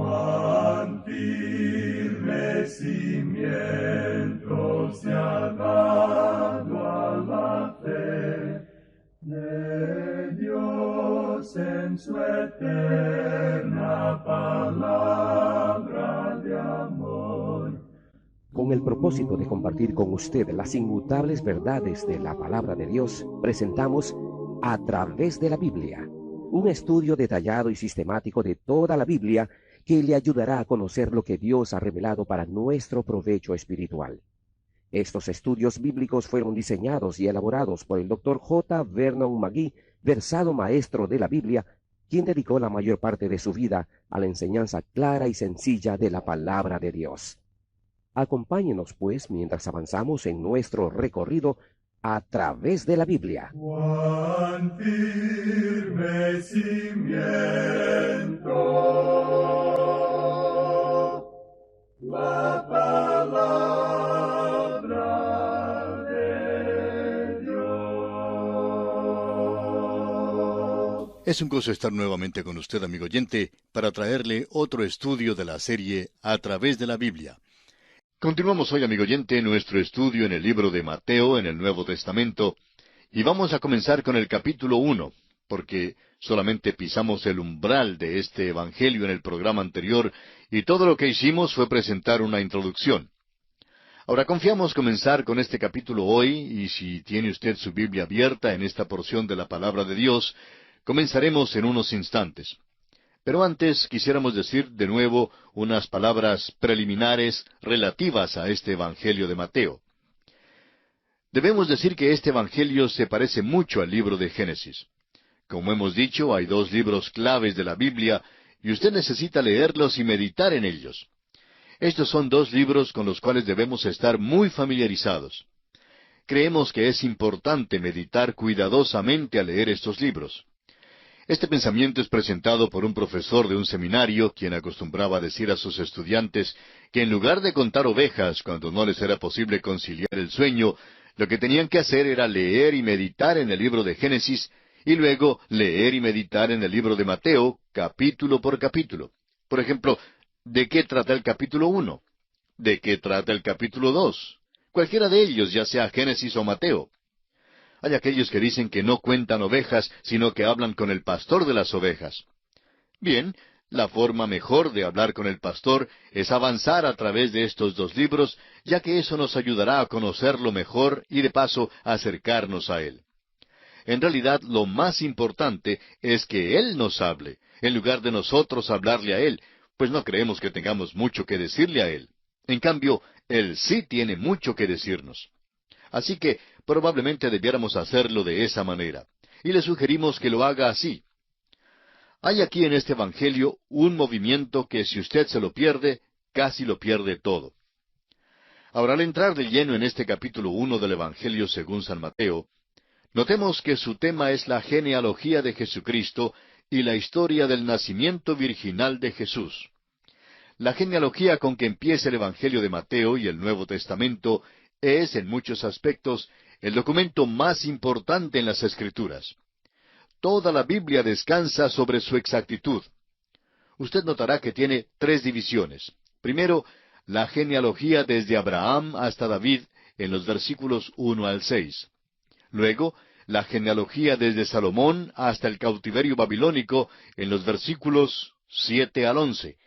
Cuán firme cimiento se ha dado a la fe de Dios en su eterna palabra de amor. Con el propósito de compartir con usted las inmutables verdades de la palabra de Dios, presentamos A través de la Biblia, un estudio detallado y sistemático de toda la Biblia que le ayudará a conocer lo que Dios ha revelado para nuestro provecho espiritual. Estos estudios bíblicos fueron diseñados y elaborados por el Dr. J. Vernon McGee, versado maestro de la Biblia, quien dedicó la mayor parte de su vida a la enseñanza clara y sencilla de la palabra de Dios. Acompáñenos, pues, mientras avanzamos en nuestro recorrido a través de la Biblia. Cuán firme cimiento la palabra de Dios. Es un gozo estar nuevamente con usted, amigo oyente, para traerle otro estudio de la serie A través de la Biblia. Continuamos hoy, amigo oyente, nuestro estudio en el libro de Mateo, en el Nuevo Testamento, y vamos a comenzar con el capítulo 1, porque solamente pisamos el umbral de este Evangelio en el programa anterior, y todo lo que hicimos fue presentar una introducción. Ahora confiamos comenzar con este capítulo hoy, y si tiene usted su Biblia abierta en esta porción de la Palabra de Dios, comenzaremos en unos instantes. Pero antes quisiéramos decir de nuevo unas palabras preliminares relativas a este Evangelio de Mateo. Debemos decir que este Evangelio se parece mucho al libro de Génesis. Como hemos dicho, hay dos libros claves de la Biblia y usted necesita leerlos y meditar en ellos. Estos son dos libros con los cuales debemos estar muy familiarizados. Creemos que es importante meditar cuidadosamente al leer estos libros. Este pensamiento es presentado por un profesor de un seminario, quien acostumbraba a decir a sus estudiantes que en lugar de contar ovejas cuando no les era posible conciliar el sueño, lo que tenían que hacer era leer y meditar en el libro de Génesis, y luego leer y meditar en el libro de Mateo, capítulo por capítulo. Por ejemplo, ¿de qué trata el capítulo 1? ¿De qué trata el capítulo 2? Cualquiera de ellos, ya sea Génesis o Mateo. Hay aquellos que dicen que no cuentan ovejas, sino que hablan con el pastor de las ovejas. Bien, la forma mejor de hablar con el pastor es avanzar a través de estos dos libros, ya que eso nos ayudará a conocerlo mejor y de paso a acercarnos a él. En realidad, lo más importante es que Él nos hable, en lugar de nosotros hablarle a Él, pues no creemos que tengamos mucho que decirle a Él. En cambio, Él sí tiene mucho que decirnos. Así que probablemente debiéramos hacerlo de esa manera. Y le sugerimos que lo haga así. Hay aquí en este Evangelio un movimiento que si usted se lo pierde, casi lo pierde todo. Ahora, al entrar de lleno en este capítulo 1 del Evangelio según San Mateo, notemos que su tema es la genealogía de Jesucristo y la historia del nacimiento virginal de Jesús. La genealogía con que empieza el Evangelio de Mateo y el Nuevo Testamento es, en muchos aspectos, el documento más importante en las Escrituras. Toda la Biblia descansa sobre su exactitud. Usted notará que tiene tres divisiones. Primero, la genealogía desde Abraham hasta David, en los versículos 1 al 6. Luego, la genealogía desde Salomón hasta el cautiverio babilónico, en los versículos 7 al 11.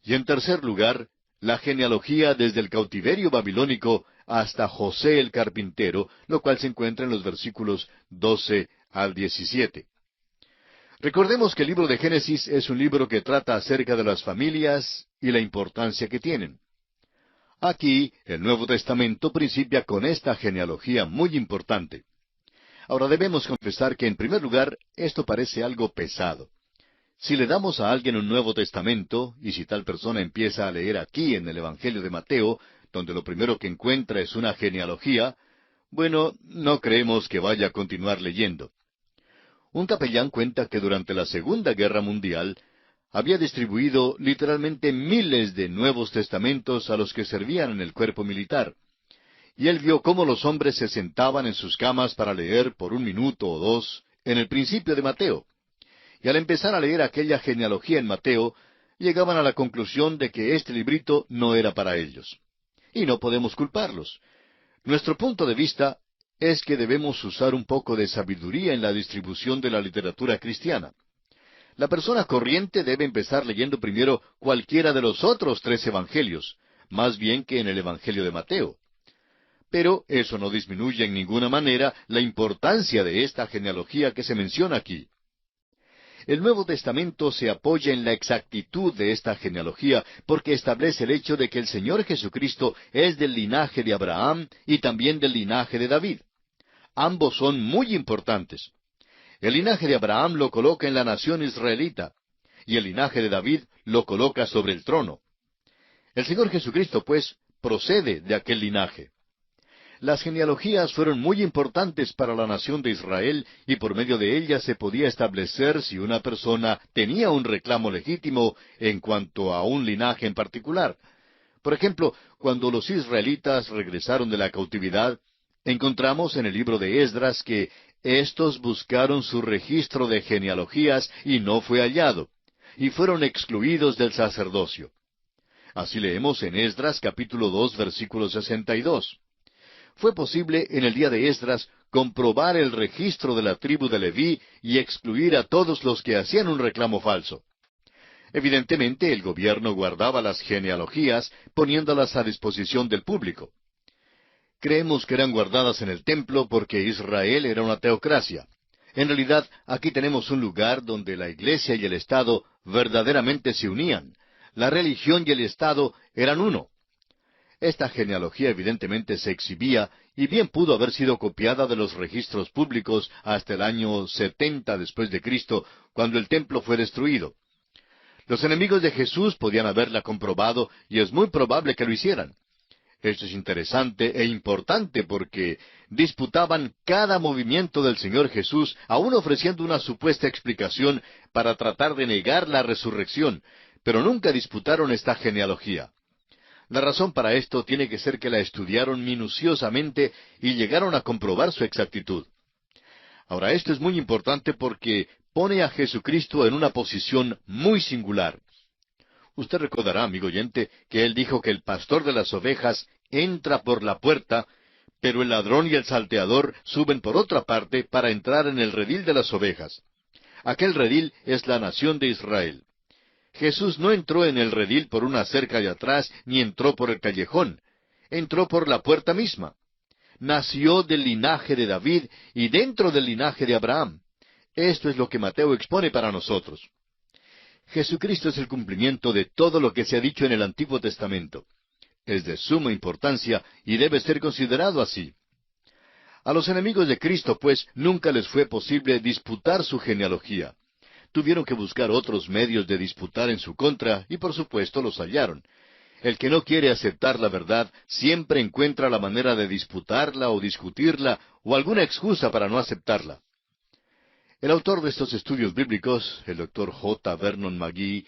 Y en tercer lugar, la genealogía desde el cautiverio babilónico hasta José el carpintero, lo cual se encuentra en los versículos 12 al 17. Recordemos que el libro de Génesis es un libro que trata acerca de las familias y la importancia que tienen. Aquí, el Nuevo Testamento principia con esta genealogía muy importante. Ahora debemos confesar que, en primer lugar, esto parece algo pesado. Si le damos a alguien un Nuevo Testamento, y si tal persona empieza a leer aquí en el Evangelio de Mateo, donde lo primero que encuentra es una genealogía, bueno, no creemos que vaya a continuar leyendo. Un capellán cuenta que durante la Segunda Guerra Mundial había distribuido literalmente miles de Nuevos Testamentos a los que servían en el cuerpo militar. Y él vio cómo los hombres se sentaban en sus camas para leer por un minuto o dos en el principio de Mateo. Y al empezar a leer aquella genealogía en Mateo, llegaban a la conclusión de que este librito no era para ellos. Y no podemos culparlos. Nuestro punto de vista es que debemos usar un poco de sabiduría en la distribución de la literatura cristiana. La persona corriente debe empezar leyendo primero cualquiera de los otros 3 evangelios, más bien que en el Evangelio de Mateo. Pero eso no disminuye en ninguna manera la importancia de esta genealogía que se menciona aquí. El Nuevo Testamento se apoya en la exactitud de esta genealogía porque establece el hecho de que el Señor Jesucristo es del linaje de Abraham y también del linaje de David. Ambos son muy importantes. El linaje de Abraham lo coloca en la nación israelita, y el linaje de David lo coloca sobre el trono. El Señor Jesucristo, pues, procede de aquel linaje. Las genealogías fueron muy importantes para la nación de Israel, y por medio de ellas se podía establecer si una persona tenía un reclamo legítimo en cuanto a un linaje en particular. Por ejemplo, cuando los israelitas regresaron de la cautividad, encontramos en el libro de Esdras que estos buscaron su registro de genealogías y no fue hallado, y fueron excluidos del sacerdocio. Así leemos en Esdras capítulo 2 versículo 62. Fue posible en el día de Esdras comprobar el registro de la tribu de Leví y excluir a todos los que hacían un reclamo falso. Evidentemente el gobierno guardaba las genealogías poniéndolas a disposición del público. Creemos que eran guardadas en el templo porque Israel era una teocracia. En realidad, aquí tenemos un lugar donde la Iglesia y el Estado verdaderamente se unían. La religión y el Estado eran uno. Esta genealogía evidentemente se exhibía y bien pudo haber sido copiada de los registros públicos hasta el año 70 después de Cristo, cuando el templo fue destruido. Los enemigos de Jesús podían haberla comprobado y es muy probable que lo hicieran. Esto es interesante e importante porque disputaban cada movimiento del Señor Jesús, aún ofreciendo una supuesta explicación para tratar de negar la resurrección, pero nunca disputaron esta genealogía. La razón para esto tiene que ser que la estudiaron minuciosamente y llegaron a comprobar su exactitud. Ahora, esto es muy importante porque pone a Jesucristo en una posición muy singular. Usted recordará, amigo oyente, que Él dijo que el pastor de las ovejas entra por la puerta, pero el ladrón y el salteador suben por otra parte para entrar en el redil de las ovejas. Aquel redil es la nación de Israel. Jesús no entró en el redil por una cerca de atrás, ni entró por el callejón. Entró por la puerta misma. Nació del linaje de David y dentro del linaje de Abraham. Esto es lo que Mateo expone para nosotros. Jesucristo es el cumplimiento de todo lo que se ha dicho en el Antiguo Testamento. Es de suma importancia y debe ser considerado así. A los enemigos de Cristo, pues, nunca les fue posible disputar su genealogía. Tuvieron que buscar otros medios de disputar en su contra y por supuesto los hallaron. El que no quiere aceptar la verdad siempre encuentra la manera de disputarla o discutirla o alguna excusa para no aceptarla. El autor de estos estudios bíblicos, el Dr. J. Vernon McGee,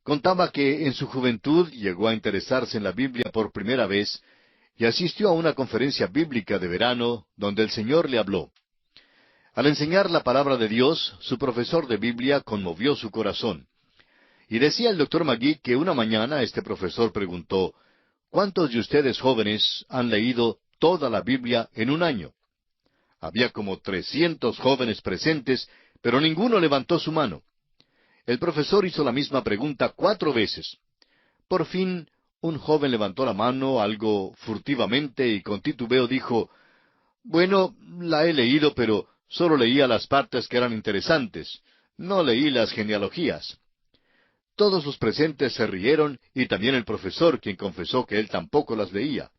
contaba que en su juventud llegó a interesarse en la Biblia por primera vez y asistió a una conferencia bíblica de verano donde el Señor le habló. Al enseñar la palabra de Dios, su profesor de Biblia conmovió su corazón. Y decía el Dr. McGee que una mañana este profesor preguntó, ¿cuántos de ustedes jóvenes han leído toda la Biblia en un año? Había como 300 jóvenes presentes, pero ninguno levantó su mano. El profesor hizo la misma pregunta 4 veces. Por fin, un joven levantó la mano algo furtivamente y con titubeo dijo, «Bueno, la he leído, pero solo leía las partes que eran interesantes. No leí las genealogías». Todos los presentes se rieron y también el profesor, quien confesó que él tampoco las leía.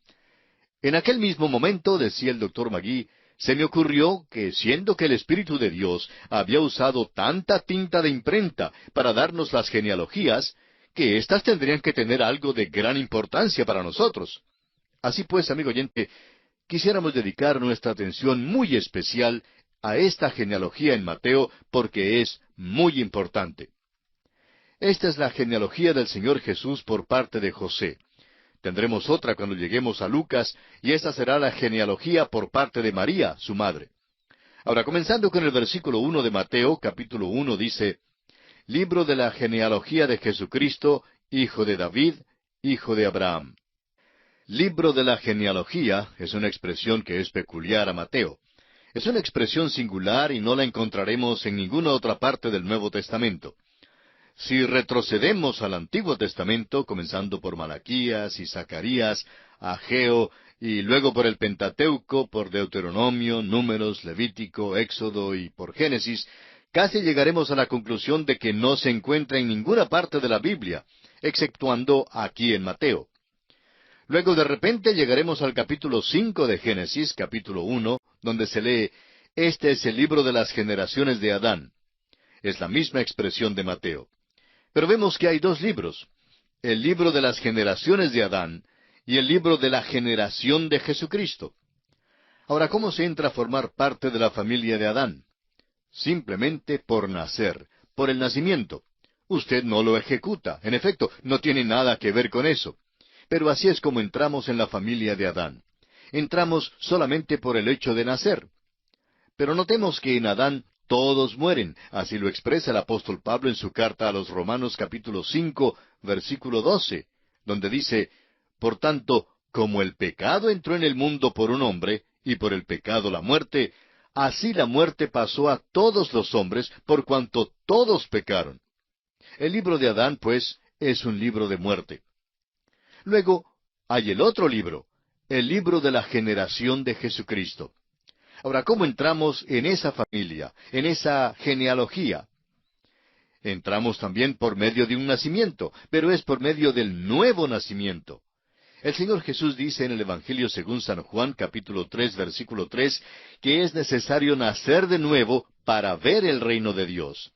En aquel mismo momento, decía el Dr. McGee, se me ocurrió que, siendo que el Espíritu de Dios había usado tanta tinta de imprenta para darnos las genealogías, que éstas tendrían que tener algo de gran importancia para nosotros. Así pues, amigo oyente, quisiéramos dedicar nuestra atención muy especial a esta genealogía en Mateo porque es muy importante. Esta es la genealogía del Señor Jesús por parte de José. Tendremos otra cuando lleguemos a Lucas, y esta será la genealogía por parte de María, su madre. Ahora, comenzando con el versículo 1 de Mateo, capítulo 1, dice, Libro de la genealogía de Jesucristo, hijo de David, hijo de Abraham. Libro de la genealogía es una expresión que es peculiar a Mateo. Es una expresión singular y no la encontraremos en ninguna otra parte del Nuevo Testamento. Si retrocedemos al Antiguo Testamento, comenzando por Malaquías y Zacarías, Ageo, y luego por el Pentateuco, por Deuteronomio, Números, Levítico, Éxodo y por Génesis, casi llegaremos a la conclusión de que no se encuentra en ninguna parte de la Biblia, exceptuando aquí en Mateo. Luego de repente llegaremos al capítulo 5 de Génesis, capítulo 1, donde se lee, «Este es el libro de las generaciones de Adán». Es la misma expresión de Mateo. Pero vemos que hay dos libros, el libro de las generaciones de Adán y el libro de la generación de Jesucristo. Ahora, ¿cómo se entra a formar parte de la familia de Adán? Simplemente por nacer, por el nacimiento. Usted no lo ejecuta, en efecto, no tiene nada que ver con eso. Pero así es como entramos en la familia de Adán. Entramos solamente por el hecho de nacer. Pero notemos que en Adán todos mueren, así lo expresa el apóstol Pablo en su carta a los Romanos capítulo 5, versículo 12, donde dice, «Por tanto, como el pecado entró en el mundo por un hombre, y por el pecado la muerte, así la muerte pasó a todos los hombres, por cuanto todos pecaron». El libro de Adán, pues, es un libro de muerte. Luego, hay el otro libro, el libro de la generación de Jesucristo. Ahora, ¿cómo entramos en esa familia, en esa genealogía? Entramos también por medio de un nacimiento, pero es por medio del nuevo nacimiento. El Señor Jesús dice en el Evangelio según San Juan, capítulo 3, versículo 3, que es necesario nacer de nuevo para ver el reino de Dios.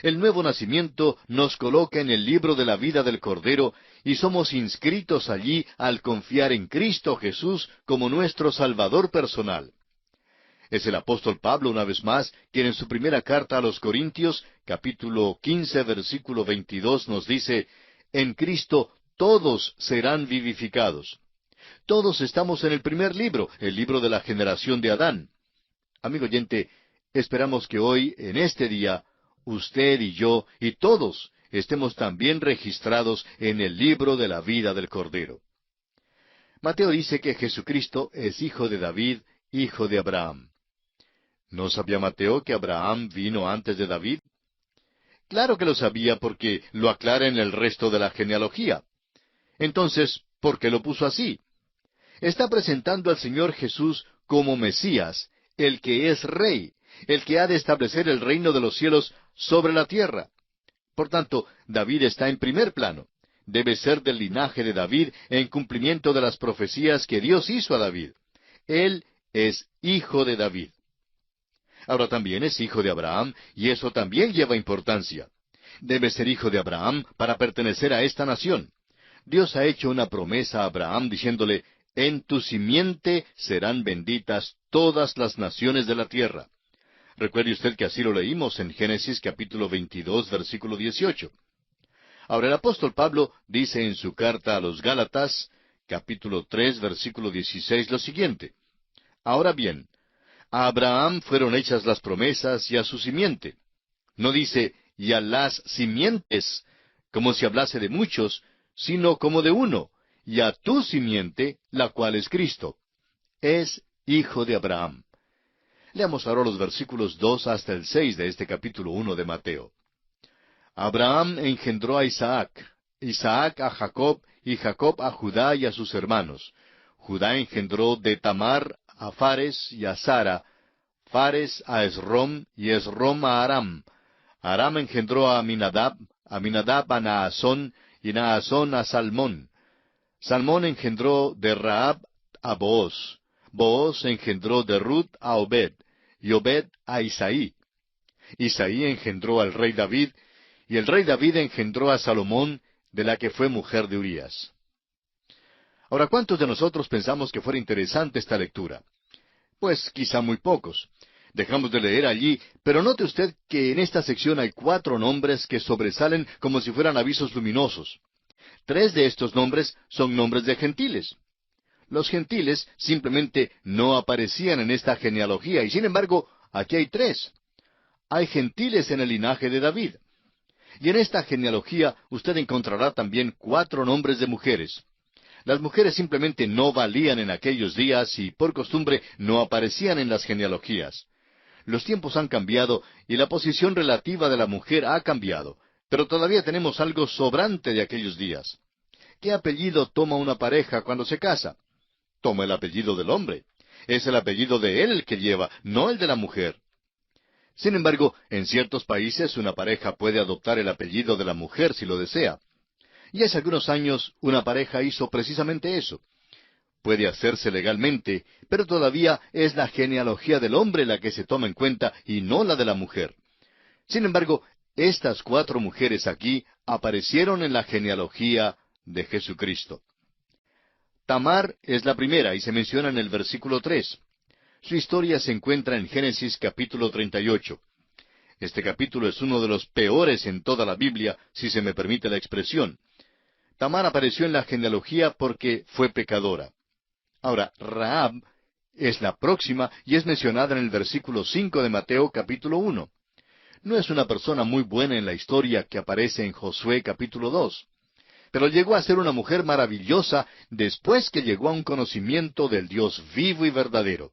El nuevo nacimiento nos coloca en el libro de la vida del Cordero y somos inscritos allí al confiar en Cristo Jesús como nuestro Salvador personal. Es el apóstol Pablo, una vez más, quien en su primera carta a los Corintios, capítulo 15, versículo 22, nos dice, «En Cristo todos serán vivificados». Todos estamos en el primer libro, el libro de la generación de Adán. Amigo oyente, esperamos que hoy, en este día, usted y yo, y todos, estemos también registrados en el libro de la vida del Cordero. Mateo dice que Jesucristo es hijo de David, hijo de Abraham. ¿No sabía Mateo que Abraham vino antes de David? Claro que lo sabía porque lo aclara en el resto de la genealogía. Entonces, ¿por qué lo puso así? Está presentando al Señor Jesús como Mesías, el que es Rey, el que ha de establecer el reino de los cielos sobre la tierra. Por tanto, David está en primer plano. Debe ser del linaje de David en cumplimiento de las profecías que Dios hizo a David. Él es hijo de David. Ahora también es hijo de Abraham, y eso también lleva importancia. Debe ser hijo de Abraham para pertenecer a esta nación. Dios ha hecho una promesa a Abraham diciéndole, «En tu simiente serán benditas todas las naciones de la tierra». Recuerde usted que así lo leímos en Génesis capítulo 22, versículo 18. Ahora el apóstol Pablo dice en su carta a los Gálatas, capítulo 3, versículo 16, lo siguiente, «Ahora bien, a Abraham fueron hechas las promesas y a su simiente». No dice, «y a las simientes», como si hablase de muchos, sino como de uno, «y a tu simiente, la cual es Cristo». Es hijo de Abraham. Leamos ahora los versículos 2 hasta el 6 de este capítulo 1 de Mateo. Abraham engendró a Isaac, Isaac a Jacob, y Jacob a Judá y a sus hermanos. Judá engendró de Tamar a Fares y a Sara, Fares a Esrom, y Esrom a Aram. Aram engendró a Aminadab, Aminadab a Naasón, y Naasón a Salmón. Salmón engendró de Rahab a Booz. Booz engendró de Ruth a Obed, y Obed a Isaí. Isaí engendró al rey David, y el rey David engendró a Salomón, de la que fue mujer de Urías. Ahora, ¿cuántos de nosotros pensamos que fuera interesante esta lectura? Pues quizá muy pocos. Dejamos de leer allí, pero note usted que en esta sección hay 4 nombres que sobresalen como si fueran avisos luminosos. 3 de estos nombres son nombres de gentiles. Los gentiles simplemente no aparecían en esta genealogía, y sin embargo, aquí hay 3. Hay gentiles en el linaje de David. Y en esta genealogía usted encontrará también 4 nombres de mujeres. Las mujeres simplemente no valían en aquellos días y por costumbre no aparecían en las genealogías. Los tiempos han cambiado y la posición relativa de la mujer ha cambiado, pero todavía tenemos algo sobrante de aquellos días. ¿Qué apellido toma una pareja cuando se casa? Toma el apellido del hombre. Es el apellido de él el que lleva, no el de la mujer. Sin embargo, en ciertos países una pareja puede adoptar el apellido de la mujer si lo desea. Y hace algunos años una pareja hizo precisamente eso. Puede hacerse legalmente, pero todavía es la genealogía del hombre la que se toma en cuenta y no la de la mujer. Sin embargo, estas 4 mujeres aquí aparecieron en la genealogía de Jesucristo. Tamar es la primera y se menciona en el versículo 3. Su historia se encuentra en Génesis capítulo 38. Este capítulo es uno de los peores en toda la Biblia, si se me permite la expresión. Tamar apareció en la genealogía porque fue pecadora. Ahora, Rahab es la próxima y es mencionada en el versículo 5 de Mateo capítulo 1. No es una persona muy buena en la historia que aparece en Josué capítulo 2. Pero llegó a ser una mujer maravillosa después que llegó a un conocimiento del Dios vivo y verdadero.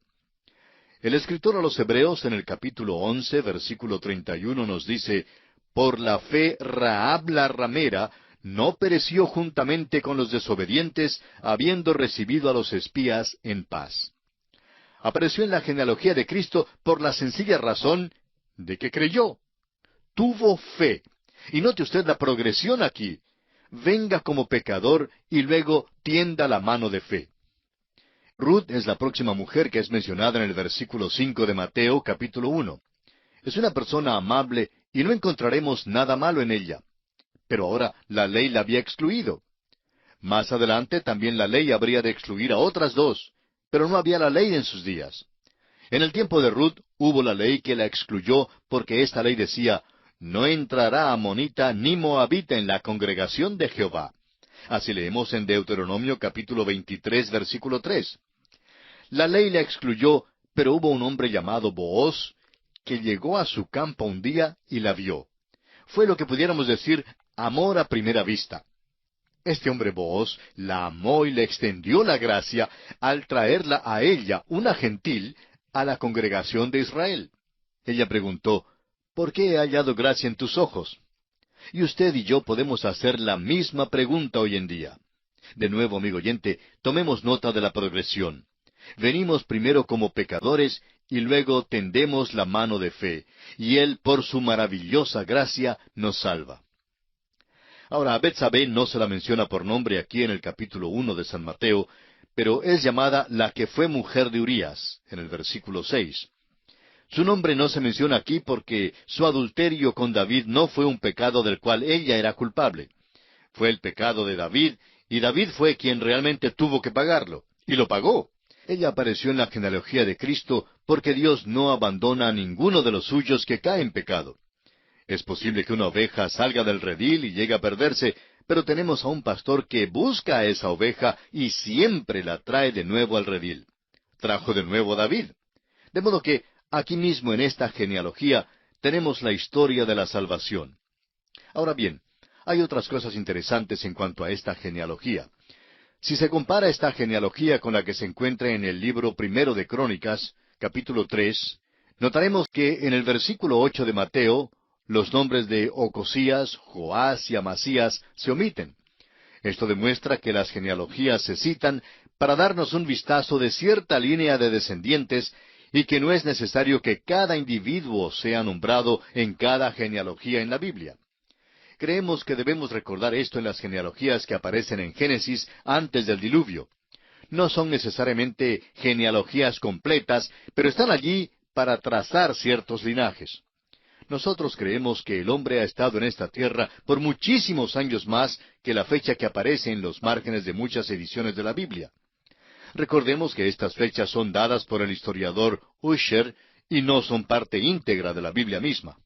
El escritor a los Hebreos en el capítulo 11, versículo 31 nos dice, «Por la fe Rahab la ramera no pereció juntamente con los desobedientes, habiendo recibido a los espías en paz». Apareció en la genealogía de Cristo por la sencilla razón de que creyó. Tuvo fe. Y note usted la progresión aquí. Venga como pecador y luego tienda la mano de fe. Ruth es la próxima mujer que es mencionada en el versículo 5 de Mateo capítulo 1. Es una persona amable y no encontraremos nada malo en ella. Pero ahora la ley la había excluido. Más adelante también la ley habría de excluir a otras 2, pero no había la ley en sus días. En el tiempo de Ruth hubo la ley que la excluyó porque esta ley decía, «No entrará amonita ni moabita en la congregación de Jehová». Así leemos en Deuteronomio capítulo 23, versículo 3. La ley la excluyó, pero hubo un hombre llamado Booz que llegó a su campo un día y la vio. Fue lo que pudiéramos decir amor a primera vista. Este hombre Booz la amó y le extendió la gracia al traerla a ella, una gentil, a la congregación de Israel. Ella preguntó, «¿Por qué he hallado gracia en tus ojos?» Y usted y yo podemos hacer la misma pregunta hoy en día. De nuevo, amigo oyente, tomemos nota de la progresión. Venimos primero como pecadores y luego tendemos la mano de fe, y Él, por su maravillosa gracia, nos salva. Ahora, a Betsabé no se la menciona por nombre aquí en el capítulo 1 de San Mateo, pero es llamada la que fue mujer de Urías, en el versículo 6. Su nombre no se menciona aquí porque su adulterio con David no fue un pecado del cual ella era culpable. Fue el pecado de David, y David fue quien realmente tuvo que pagarlo, y lo pagó. Ella apareció en la genealogía de Cristo porque Dios no abandona a ninguno de los suyos que cae en pecado. Es posible que una oveja salga del redil y llegue a perderse, pero tenemos a un pastor que busca a esa oveja y siempre la trae de nuevo al redil. Trajo de nuevo a David. De modo que aquí mismo en esta genealogía tenemos la historia de la salvación. Ahora bien, hay otras cosas interesantes en cuanto a esta genealogía. Si se compara esta genealogía con la que se encuentra en el libro primero de Crónicas, capítulo 3, notaremos que en el versículo 8 de Mateo, los nombres de Ocosías, Joás y Amasías se omiten. Esto demuestra que las genealogías se citan para darnos un vistazo de cierta línea de descendientes y que no es necesario que cada individuo sea nombrado en cada genealogía en la Biblia. Creemos que debemos recordar esto en las genealogías que aparecen en Génesis antes del diluvio. No son necesariamente genealogías completas, pero están allí para trazar ciertos linajes. Nosotros creemos que el hombre ha estado en esta tierra por muchísimos años más que la fecha que aparece en los márgenes de muchas ediciones de la Biblia. Recordemos que estas fechas son dadas por el historiador Ussher y no son parte íntegra de la Biblia misma.